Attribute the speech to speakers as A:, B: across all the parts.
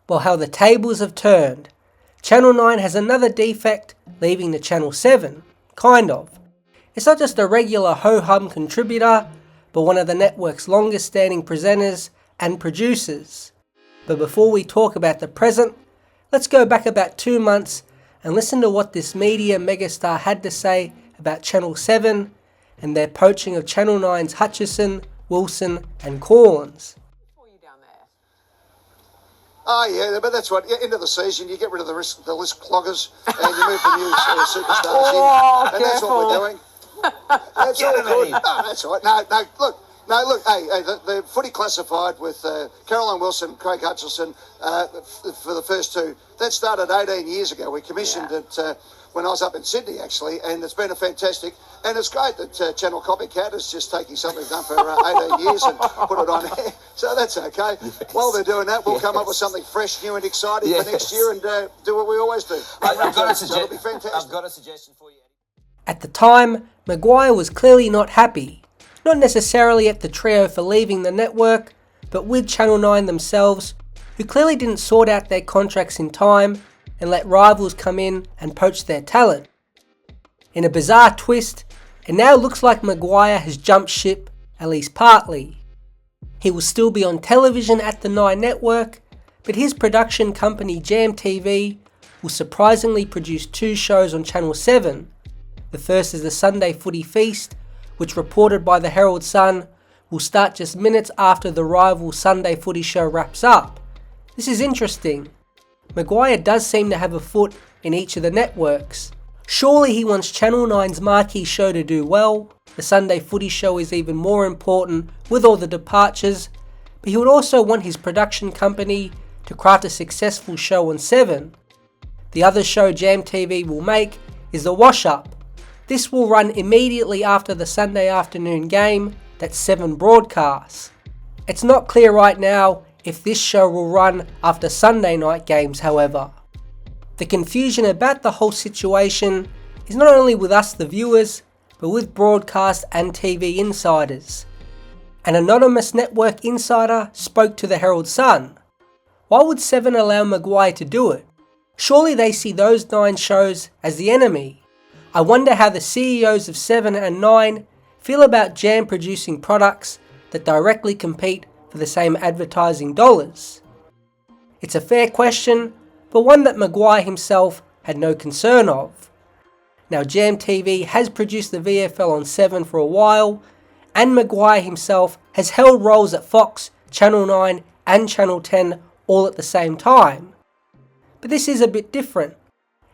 A: Well, how the tables have turned. Channel 9 has another defect, leaving the Channel 7. Kind of. It's not just a regular ho-hum contributor, but one of the network's longest standing presenters and producers. But before we talk about the present, let's go back about 2 months and listen to what this media megastar had to say about Channel 7 and their poaching of Channel 9's Hutchison, Wilson and Corns.
B: Oh yeah, but that's what, end of the season, you get rid of the list cloggers and you move the new superstars in. And that's what we're doing. That's all good. No, that's all right. No, look, hey, the footy classified with Caroline Wilson, Craig Hutchison for the first two, that started 18 years ago. We commissioned it when I was up in Sydney, actually, and it's been a fantastic, and it's great that Channel Copycat is just taking something done for 18 years and put it on air, so that's okay. While they're doing that, we'll come up with something fresh, new and exciting for next year and do what we always do.
C: I've got
B: a
C: suggestion for you.
A: At the time, Maguire was clearly not happy, not necessarily at the trio for leaving the network, but with Channel 9 themselves, who clearly didn't sort out their contracts in time and let rivals come in and poach their talent. In a bizarre twist, it now looks like Maguire has jumped ship, at least partly. He will still be on television at the 9 network, but his production company Jam TV will surprisingly produce 2 shows on Channel 7. The first is the Sunday Footy Feast, which reported by the Herald Sun will start just minutes after the rival Sunday Footy show wraps up. This is interesting. Maguire does seem to have a foot in each of the networks. Surely he wants Channel 9's marquee show to do well. The Sunday Footy show is even more important with all the departures, but he would also want his production company to craft a successful show on 7. The other show Jam TV will make is The Wash Up. This will run immediately after the Sunday afternoon game that 7 broadcasts. It's not clear right now if this show will run after Sunday night games, however. The confusion about the whole situation is not only with us the viewers, but with broadcast and TV insiders. An anonymous network insider spoke to the Herald Sun. Why would 7 allow Maguire to do it? Surely they see those 9 shows as the enemy. I wonder how the CEOs of 7 and 9 feel about Jam producing products that directly compete for the same advertising dollars. It's a fair question, but one that Maguire himself had no concern of. Now Jam TV has produced the VFL on 7 for a while, and Maguire himself has held roles at Fox, Channel 9 and Channel 10 all at the same time. But this is a bit different.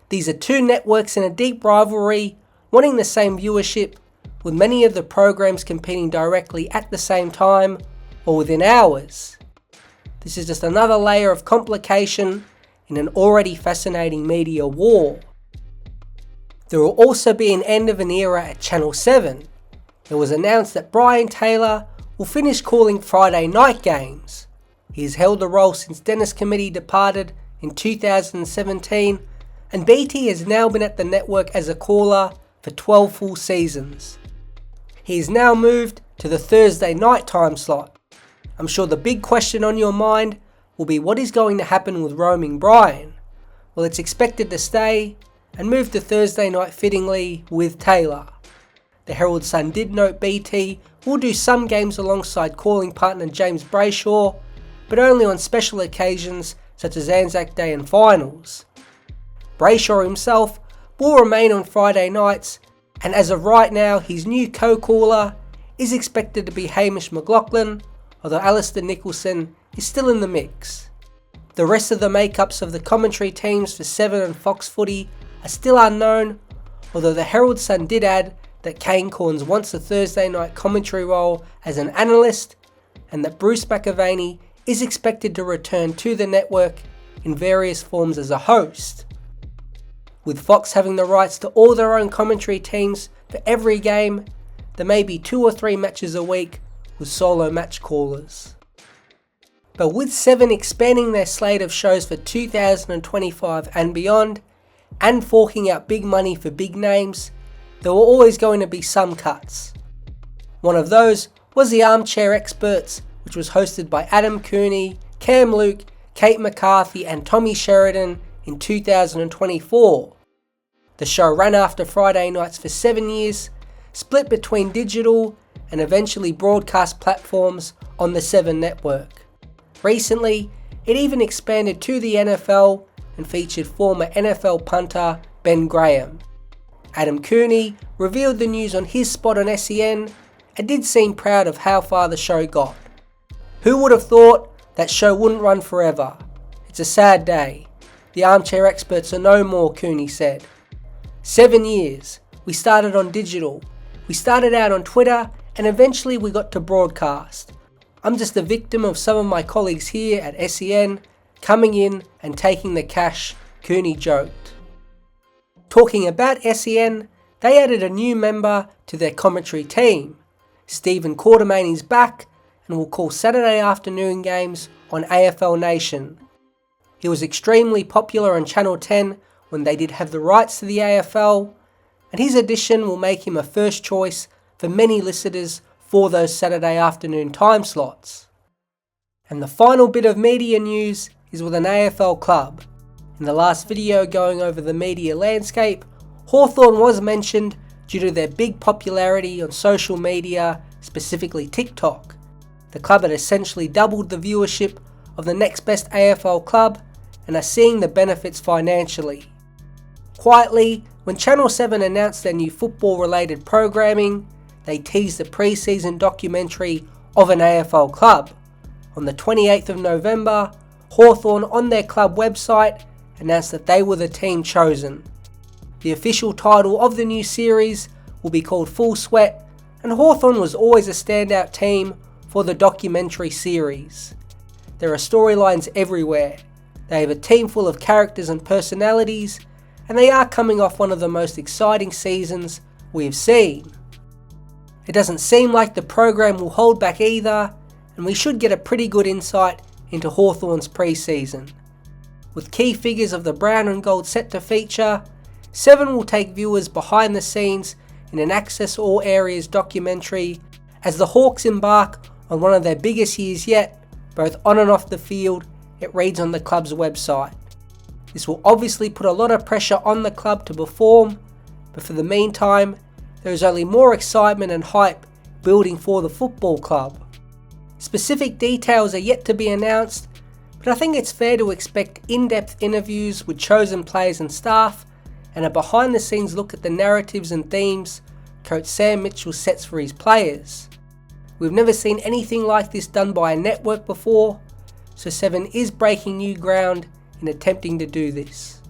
A: These are 2 networks in a deep rivalry, wanting the same viewership, with many of the programs competing directly at the same time or within hours. This is just another layer of complication in an already fascinating media war. There will also be an end of an era at Channel 7. It was announced that Brian Taylor will finish calling Friday night games. He has held the role since Dennis Committee departed in 2017, and BT has now been at the network as a caller for 12 full seasons. He is now moved to the Thursday night time slot. I'm sure the big question on your mind will be what is going to happen with roaming Brian. Well, it's expected to stay and move to Thursday night fittingly with Taylor. The Herald Sun did note BT will do some games alongside calling partner James Brayshaw, but only on special occasions such as Anzac Day and finals. Brayshaw himself will remain on Friday nights, and as of right now his new co-caller is expected to be Hamish McLaughlin, although Alistair Nicholson is still in the mix. The rest of the makeups of the commentary teams for 7 and Fox Footy are still unknown, although the Herald Sun did add that Kane Corns wants a Thursday night commentary role as an analyst, and that Bruce McAvaney is expected to return to the network in various forms as a host. With Fox having the rights to all their own commentary teams for every game, there may be 2 or 3 matches a week with solo match callers. But with 7 expanding their slate of shows for 2025 and beyond, and forking out big money for big names, there were always going to be some cuts. One of those was the Armchair Experts, which was hosted by Adam Cooney, Cam Luke, Kate McCarthy and Tommy Sheridan in 2024. The show ran after Friday nights for 7 years, split between digital and eventually broadcast platforms on the 7 network. Recently, it even expanded to the NFL and featured former NFL punter Ben Graham. Adam Cooney revealed the news on his spot on SEN and did seem proud of how far the show got. Who would have thought that show wouldn't run forever? It's a sad day. The armchair experts are no more, Cooney said. 7 years. We started on digital. We started out on Twitter and eventually we got to broadcast. I'm just a victim of some of my colleagues here at SEN coming in and taking the cash, Cooney joked. Talking about SEN, they added a new member to their commentary team. Stephen Quartermain is back and will call Saturday afternoon games on AFL Nation. He was extremely popular on Channel 10 when they did have the rights to the AFL, and his addition will make him a first choice for many listeners for those Saturday afternoon time slots. And the final bit of media news is with an AFL club. In the last video going over the media landscape, Hawthorn was mentioned due to their big popularity on social media, specifically TikTok. The club had essentially doubled the viewership of the next best AFL club and are seeing the benefits financially. Quietly, when Channel 7 announced their new football-related programming, they teased the pre-season documentary of an AFL club. On the 28th of November, Hawthorn on their club website announced that they were the team chosen. The official title of the new series will be called Full Sweat, and Hawthorn was always a standout team for the documentary series. There are storylines everywhere. They have a team full of characters and personalities, and they are coming off one of the most exciting seasons we've seen. It doesn't seem like the program will hold back either, and we should get a pretty good insight into Hawthorn's pre-season. With key figures of the brown and gold set to feature, 7 will take viewers behind the scenes in an Access All Areas documentary as the Hawks embark on one of their biggest years yet, both on and off the field, it reads on the club's website. This will obviously put a lot of pressure on the club to perform, but for the meantime, there is only more excitement and hype building for the football club. Specific details are yet to be announced, but I think it's fair to expect in-depth interviews with chosen players and staff, and a behind-the-scenes look at the narratives and themes Coach Sam Mitchell sets for his players. We've never seen anything like this done by a network before, so 7 is breaking new ground in attempting to do this.